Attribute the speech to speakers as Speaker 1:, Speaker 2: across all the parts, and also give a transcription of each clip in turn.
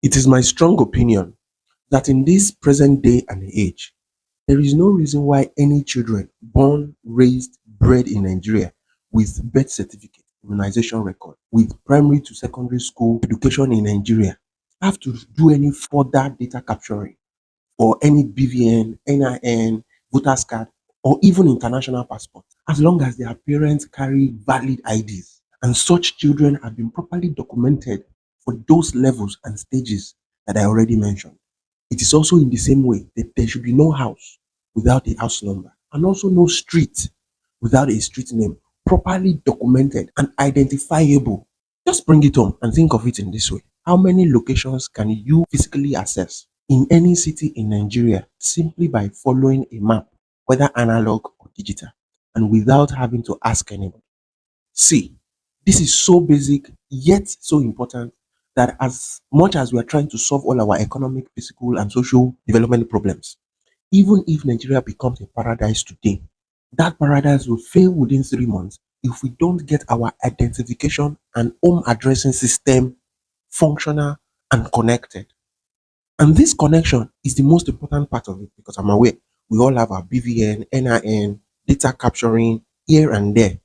Speaker 1: It is my strong opinion that in this present day and age, there is no reason why any children born, raised, bred in Nigeria with birth certificate, immunization record, with primary to secondary school education in Nigeria have to do any further data capturing or any BVN, NIN, voters card, or even international passport, as long as their parents carry valid IDs. And such children have been properly documented for those levels and stages that I already mentioned. It is also in the same way that there should be no house without a house number, and also no street without a street name, properly documented and identifiable. Just bring it home and think of it in this way. How many locations can you physically access in any city in Nigeria simply by following a map, whether analog or digital, and without having to ask anyone? See, this is so basic yet so important that as much as we are trying to solve all our economic, physical, and social development problems, even if Nigeria becomes a paradise today, that paradise will fail within 3 months if we don't get our identification and home addressing system functional and connected. And this connection is the most important part of it because I'm aware we all have our BVN, NIN, data capturing here and there.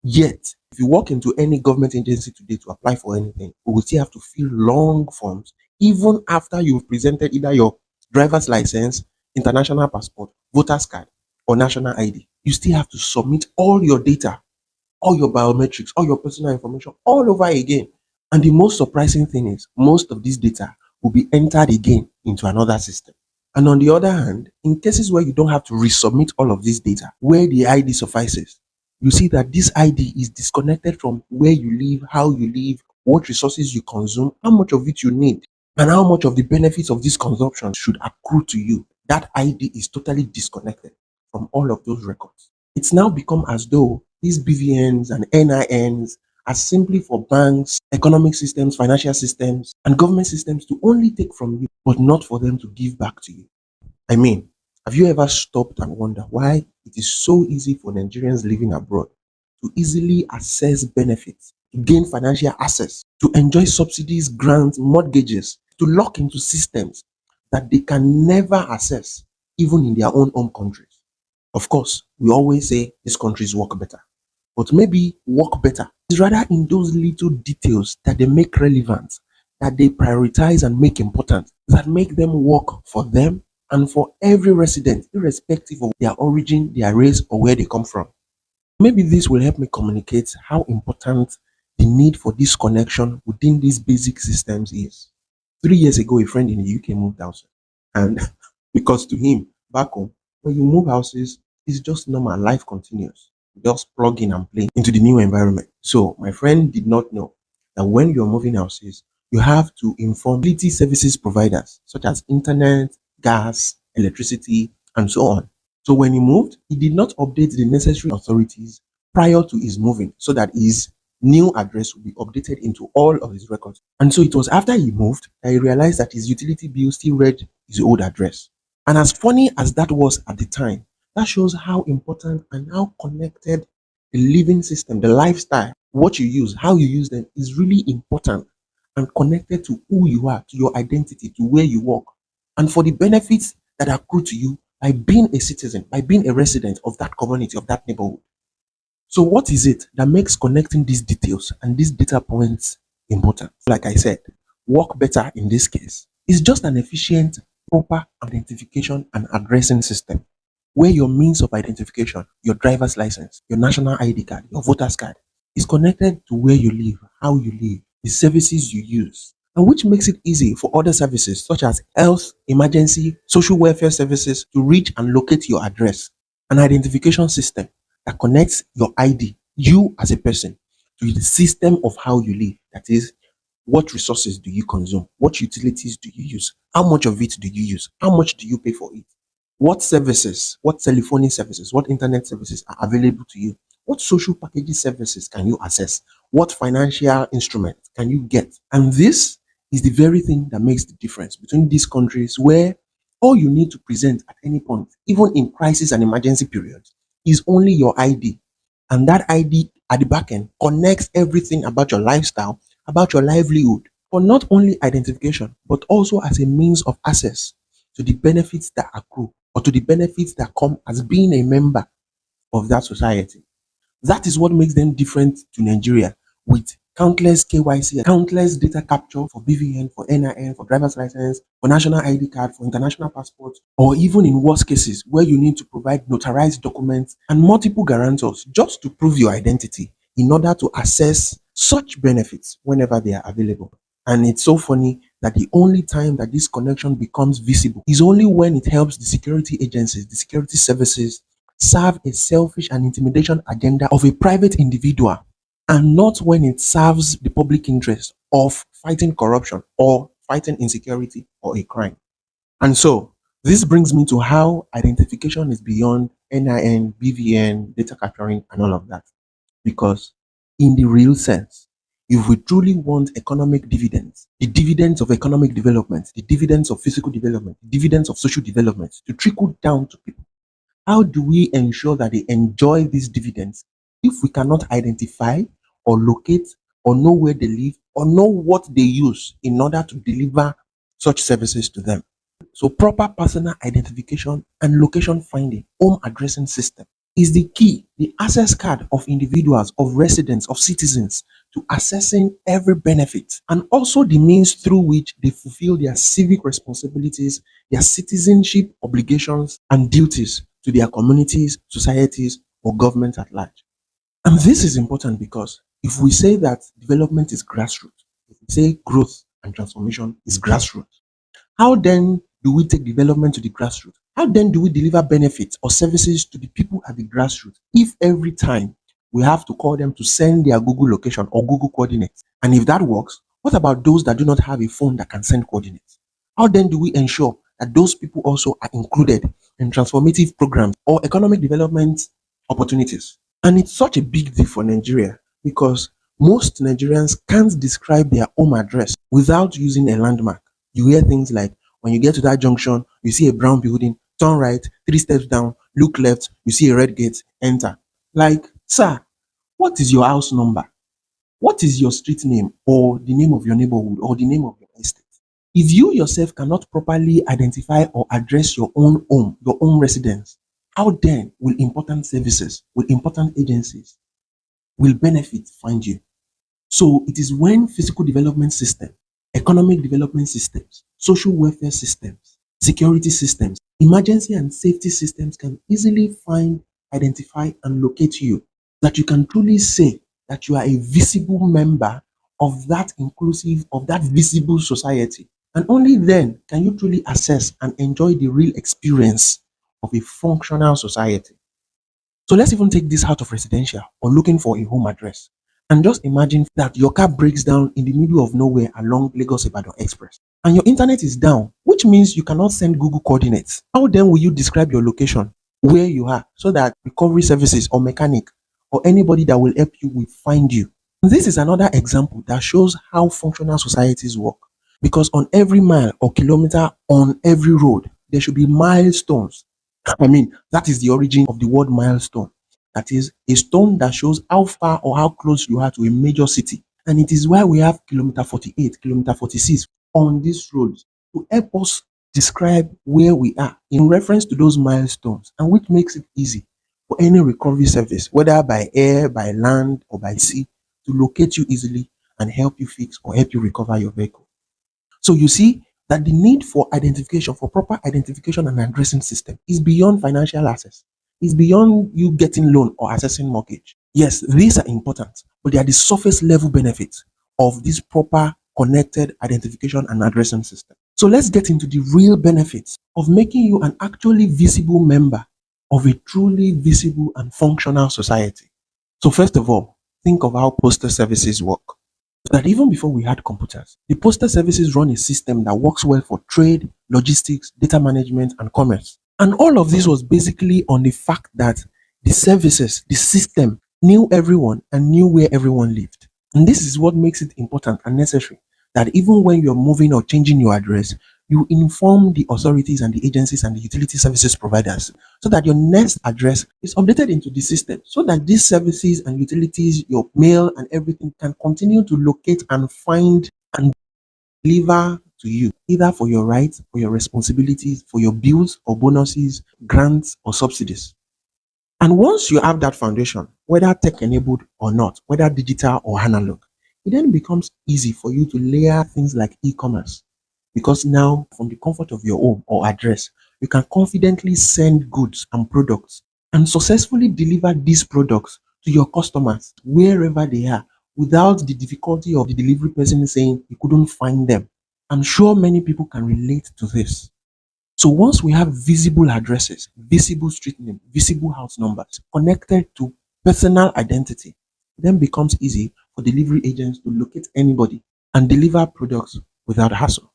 Speaker 1: Yet, if you walk into any government agency today to apply for anything, you will still have to fill long forms, even after you've presented either your driver's license, international passport, voter's card, or national ID. You still have to submit all your data, all your biometrics, all your personal information all over again. And the most surprising thing is, most of this data will be entered again into another system. And on the other hand, in cases where you don't have to resubmit all of this data, where the ID suffices, you see that this ID is disconnected from where you live, how you live, what resources you consume, how much of it you need, and how much of the benefits of this consumption should accrue to you. That ID is totally disconnected from all of those records. It's now become as though these BVNs and NINs are simply for banks, economic systems, financial systems, and government systems to only take from you, but not for them to give back to you. I mean, have you ever stopped and wondered why it is so easy for Nigerians living abroad to easily access benefits, to gain financial access, to enjoy subsidies, grants, mortgages, to lock into systems that they can never access, even in their own home countries? Of course, we always say these countries work better, but maybe work better is rather in those little details that they make relevant, that they prioritize and make important, that make them work for them and for every resident, irrespective of their origin, their race, or where they come from. Maybe this will help me communicate how important the need for this connection within these basic systems is. 3 years ago, a friend in the UK moved houses, and because to him, back home, when you move houses, it's just normal, life continues. You just plug in and play into the new environment. So, my friend did not know that when you're moving houses, you have to inform utility services providers such as internet, gas, electricity, and so on. So when he moved, he did not update the necessary authorities prior to his moving so that his new address would be updated into all of his records. And so it was after he moved that he realized that his utility bill still read his old address. And as funny as that was at the time, that shows how important and how connected the living system, the lifestyle, what you use, how you use them is really important and connected to who you are, to your identity, to where you work, and for the benefits that accrue to you by being a citizen, by being a resident of that community, of that neighborhood. So, what is it that makes connecting these details and these data points important? Like I said, work better in this case is just an efficient, proper identification and addressing system where your means of identification, your driver's license, your national ID card, your voter's card is connected to where you live, how you live, the services you use, and which makes it easy for other services such as health, emergency, social welfare services to reach and locate your address. An identification system that connects your ID, you as a person, to the system of how you live. That is, what resources do you consume? What utilities do you use? How much of it do you use? How much do you pay for it? What services, what telephony services, what internet services are available to you? What social packaging services can you access? What financial instruments can you get? And this is the very thing that makes the difference between these countries where all you need to present at any point, even in crisis and emergency periods, is only your ID. And that ID at the back end connects everything about your lifestyle, about your livelihood, for not only identification, but also as a means of access to the benefits that accrue or to the benefits that come as being a member of that society. That is what makes them different to Nigeria, with countless KYC, countless data capture for BVN, for NIN, for driver's license, for national ID card, for international passport, or even in worst cases where you need to provide notarized documents and multiple guarantors just to prove your identity in order to access such benefits whenever they are available. And it's so funny that the only time that this connection becomes visible is only when it helps the security agencies, the security services serve a selfish and intimidation agenda of a private individual, and not when it serves the public interest of fighting corruption or fighting insecurity or a crime. And so this brings me to how identification is beyond NIN, BVN, data capturing, and all of that. Because in the real sense, if we truly want economic dividends, the dividends of economic development, the dividends of physical development, the dividends of social development to trickle down to people, how do we ensure that they enjoy these dividends if we cannot identify or locate or know where they live or know what they use in order to deliver such services to them? So, proper personal identification and location finding, home addressing system is the key, the access card of individuals, of residents, of citizens to accessing every benefit, and also the means through which they fulfill their civic responsibilities, their citizenship obligations and duties to their communities, societies, or government at large. And this is important because if we say that development is grassroots, if we say growth and transformation is grassroots, how then do we take development to the grassroots? How then do we deliver benefits or services to the people at the grassroots if every time we have to call them to send their Google location or Google coordinates? And if that works, what about those that do not have a phone that can send coordinates? How then do we ensure that those people also are included in transformative programs or economic development opportunities? And it's such a big deal for Nigeria because most Nigerians can't describe their home address without using a landmark. You hear things like, when you get to that junction, you see a brown building, turn right, 3 steps down, look left, you see a red gate, enter. Like, sir, what is your house number? What is your street name or the name of your neighborhood or the name of your estate? If you yourself cannot properly identify or address your own home, your own residence, how then will important services, will important agencies, will benefit find you? So it is when physical development systems, economic development systems, social welfare systems, security systems, emergency and safety systems can easily find, identify, and locate you that you can truly say that you are a visible member of that inclusive, of that visible society. And only then can you truly assess and enjoy the real experience of a functional society. So let's even take this out of residential or looking for a home address. And just imagine that your car breaks down in the middle of nowhere along Lagos Ibadan Express and your internet is down, which means you cannot send Google coordinates. How then will you describe your location, where you are, so that recovery services or mechanic or anybody that will help you will find you? And this is another example that shows how functional societies work. Because on every mile or kilometer on every road, there should be milestones. I mean, that is the origin of the word milestone. That is a stone that shows how far or how close you are to a major city. And it is why we have kilometer 48, kilometer 46 on these roads to help us describe where we are in reference to those milestones, and which makes it easy for any recovery service, whether by air, by land, or by sea, to locate you easily and help you fix or help you recover your vehicle. So you see that the need for identification, for proper identification and addressing system is beyond financial access. It's beyond you getting loan or accessing mortgage. Yes, these are important, but they are the surface level benefits of this proper connected identification and addressing system. So let's get into the real benefits of making you an actually visible member of a truly visible and functional society. So first of all, think of how postal services work. That even before we had computers, the postal services run a system that works well for trade, logistics, data management, and commerce. And all of this was basically on the fact that the services, the system knew everyone and knew where everyone lived. And this is what makes it important and necessary that even when you're moving or changing your address, you inform the authorities and the agencies and the utility services providers so that your next address is updated into the system so that these services and utilities, your mail and everything can continue to locate and find and deliver to you, either for your rights, for your responsibilities, for your bills or bonuses, grants or subsidies. And once you have that foundation, whether tech enabled or not, whether digital or analog, it then becomes easy for you to layer things like e-commerce. Because now, from the comfort of your home or address, you can confidently send goods and products and successfully deliver these products to your customers wherever they are without the difficulty of the delivery person saying you couldn't find them. I'm sure many people can relate to this. So once we have visible addresses, visible street name, visible house numbers connected to personal identity, it then becomes easy for delivery agents to locate anybody and deliver products without hassle.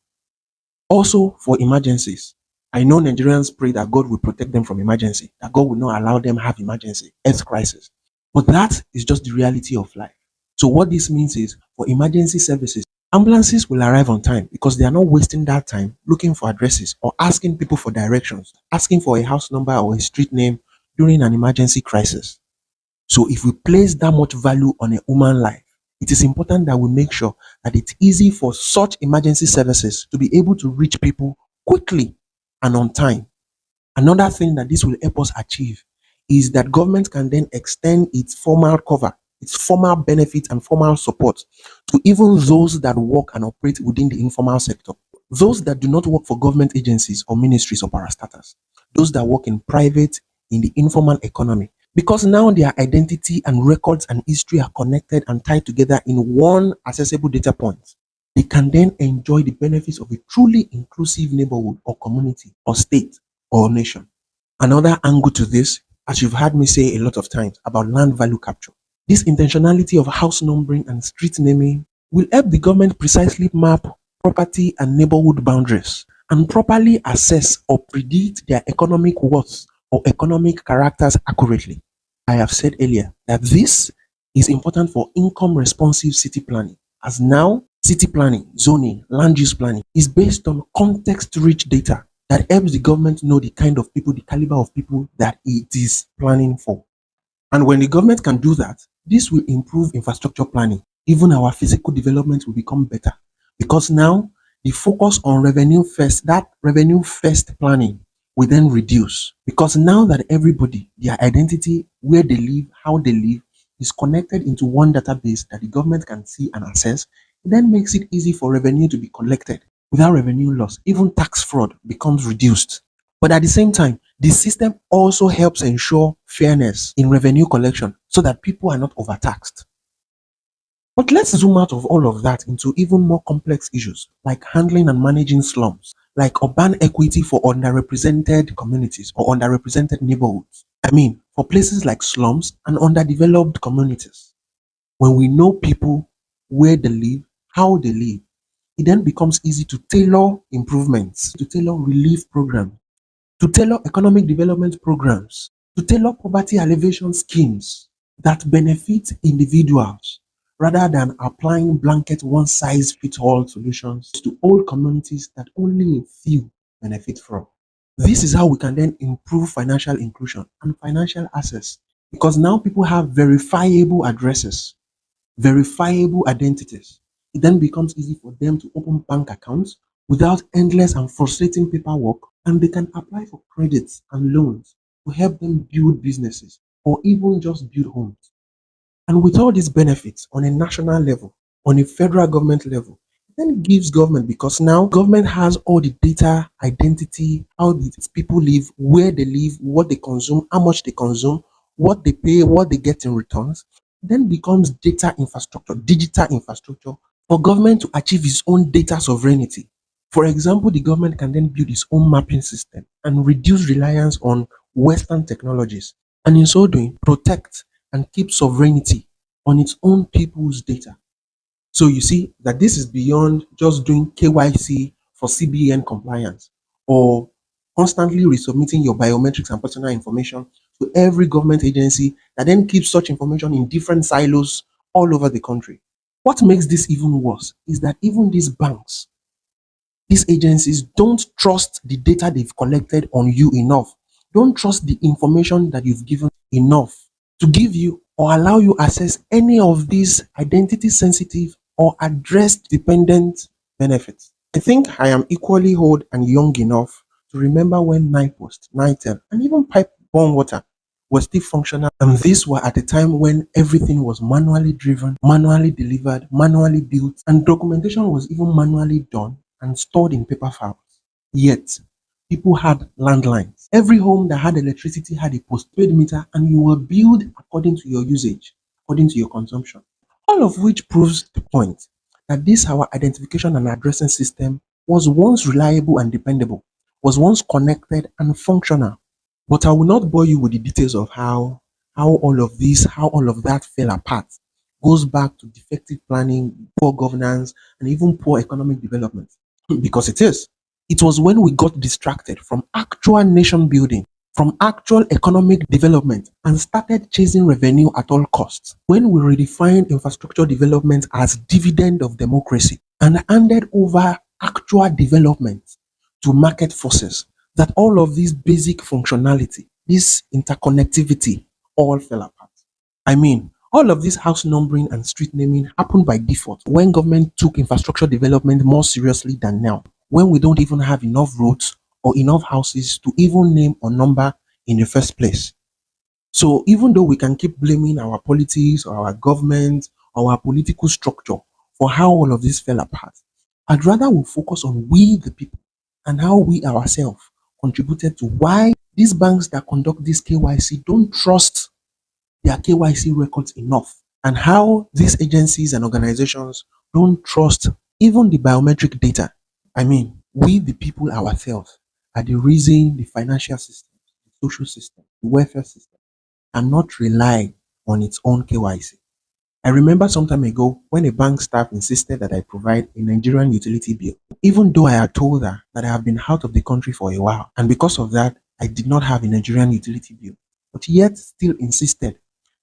Speaker 1: Also for emergencies, I know Nigerians pray that God will protect them from emergency, that God will not allow them have emergency, health crisis. But that is just the reality of life. So what this means is for emergency services, ambulances will arrive on time because they are not wasting that time looking for addresses or asking people for directions, asking for a house number or a street name during an emergency crisis. So if we place that much value on a human life, it is important that we make sure that it's easy for such emergency services to be able to reach people quickly and on time. Another thing that this will help us achieve is that government can then extend its formal cover, its formal benefits and formal support to even those that work and operate within the informal sector. Those that do not work for government agencies or ministries or parastatals, those that work in private, in the informal economy, because now their identity and records and history are connected and tied together in one accessible data point. They can then enjoy the benefits of a truly inclusive neighborhood or community or state or nation. Another angle to this, as you've heard me say a lot of times about land value capture, this intentionality of house numbering and street naming will help the government precisely map property and neighborhood boundaries and properly assess or predict their economic worth or economic characters accurately. I have said earlier that this is important for income responsive city planning, as now city planning, zoning, land use planning is based on context rich data that helps the government know the kind of people, the caliber of people that it is planning for. And when the government can do that, this will improve infrastructure planning. Even our physical development will become better because now the focus on revenue first, that revenue first planning will then reduce because now that everybody, their identity, where they live, how they live, is connected into one database that the government can see and access, it then makes it easy for revenue to be collected without revenue loss. Even tax fraud becomes reduced. But at the same time, the system also helps ensure fairness in revenue collection so that people are not overtaxed. But let's zoom out of all of that into even more complex issues like handling and managing slums, like urban equity for underrepresented communities or underrepresented neighborhoods. I mean, for places like slums and underdeveloped communities. When we know people, where they live, how they live, it then becomes easy to tailor improvements, to tailor relief programs, to tailor economic development programs, to tailor poverty alleviation schemes that benefit individuals rather than applying blanket one size fits all solutions to all communities that only a few benefit from. This is how we can then improve financial inclusion and financial access because now people have verifiable addresses, verifiable identities. It then becomes easy for them to open bank accounts without endless and frustrating paperwork, and they can apply for credits and loans to help them build businesses or even just build homes. And with all these benefits on a national level, on a federal government level, it then gives government because now government has all the data, identity, how these people live, where they live, what they consume, how much they consume, what they pay, what they get in returns, then becomes data infrastructure, digital infrastructure for government to achieve its own data sovereignty. For example, the government can then build its own mapping system and reduce reliance on Western technologies, and in so doing, protect and keep sovereignty on its own people's data. So you see that this is beyond just doing KYC for CBN compliance or constantly resubmitting your biometrics and personal information to every government agency that then keeps such information in different silos all over the country. What makes this even worse is that even these banks, these agencies don't trust the data they've collected on you enough, don't trust the information that you've given enough to give you or allow you access any of these identity sensitive or address dependent benefits. I think I am equally old and young enough to remember when NIPOST, NITEL, and even pipe-borne water were still functional. And these were at a time when everything was manually driven, manually delivered, manually built, and documentation was even manually done and stored in paper files. Yet, people had landlines. Every home that had electricity had a postpaid meter, and you were billed according to your usage, according to your consumption. All of which proves the point that this our identification and addressing system was once reliable and dependable, was once connected and functional. But I will not bore you with the details of how all of this, how all of that fell apart. Goes back to defective planning, poor governance, and even poor economic development. Because it is. It was when we got distracted from actual nation building, from actual economic development, and started chasing revenue at all costs. When we redefined infrastructure development as dividend of democracy and handed over actual development to market forces, that all of this basic functionality, this interconnectivity, all fell apart. I mean, all of this house numbering and street naming happened by default when government took infrastructure development more seriously than now, when we don't even have enough roads or enough houses to even name or number in the first place. So even though we can keep blaming our politics or our government or our political structure for how all of this fell apart, I'd rather we focus on we the people and how we ourselves contributed to why these banks that conduct this KYC don't trust their KYC records enough, and how these agencies and organizations don't trust even the biometric data. I mean, we the people ourselves are the reason the financial system, the social system, the welfare system cannot rely on its own KYC. I remember some time ago when a bank staff insisted that I provide a Nigerian utility bill, even though I had told her that I have been out of the country for a while, and because of that, I did not have a Nigerian utility bill, but yet still insisted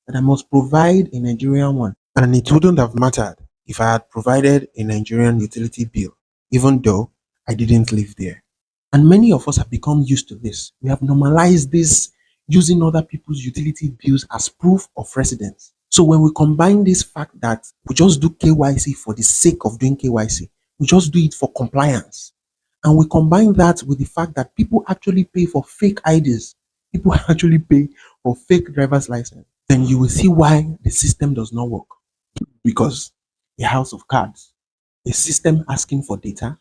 Speaker 1: that I must provide a Nigerian one. And it wouldn't have mattered if I had provided a Nigerian utility bill, even though I didn't live there. And many of us have become used to this. We have normalized this, using other people's utility bills as proof of residence. So when we combine this fact that we just do KYC for the sake of doing KYC, we just do it for compliance, and we combine that with the fact that people actually pay for fake IDs, people actually pay for fake driver's license, then you will see why the system does not work. Because a house of cards, a system asking for data,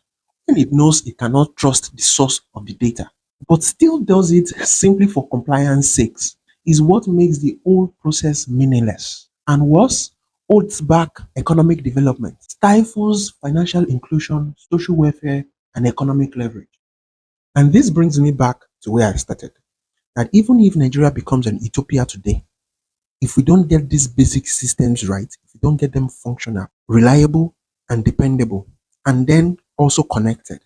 Speaker 1: and it knows it cannot trust the source of the data, but still does it simply for compliance sakes, is what makes the whole process meaningless. And worse, holds back economic development, stifles financial inclusion, social welfare, and economic leverage. And this brings me back to where I started. That even if Nigeria becomes an utopia today, if we don't get these basic systems right, if we don't get them functional, reliable, and dependable, and then also connected,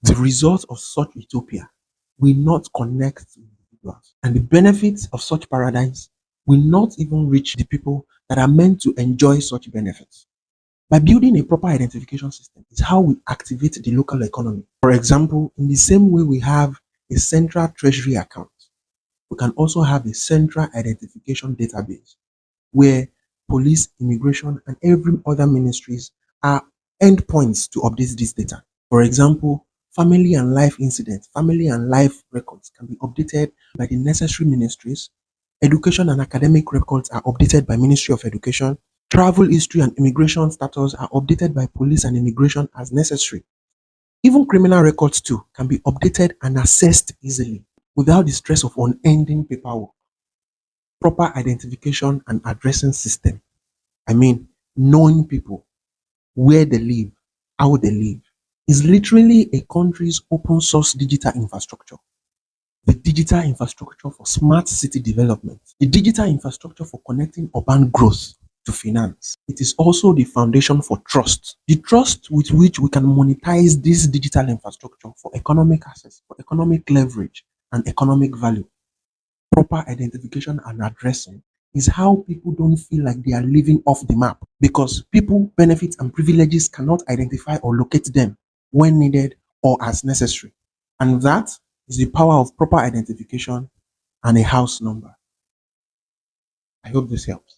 Speaker 1: the result of such utopia will not connect to individuals. And the benefits of such paradigms will not even reach the people that are meant to enjoy such benefits. By building a proper identification system is how we activate the local economy. For example, in the same way we have a central treasury account, we can also have a central identification database where police, immigration, and every other ministries are endpoints to update this data. For example, family and life incidents, family and life records can be updated by the necessary ministries. Education and academic records are updated by Ministry of Education. Travel history and immigration status are updated by police and immigration as necessary. Even criminal records too can be updated and assessed easily without the stress of unending paperwork. Proper identification and addressing system. I mean, knowing people, where they live, how they live, is literally a country's open source digital infrastructure. The digital infrastructure for smart city development, the digital infrastructure for connecting urban growth to finance. It is also the foundation for trust, the trust with which we can monetize this digital infrastructure for economic access, for economic leverage, and economic value. Proper identification and addressing is how people don't feel like they are living off the map, because people, benefits, and privileges cannot identify or locate them when needed or as necessary. And that is the power of proper identification and a house number. I hope this helps.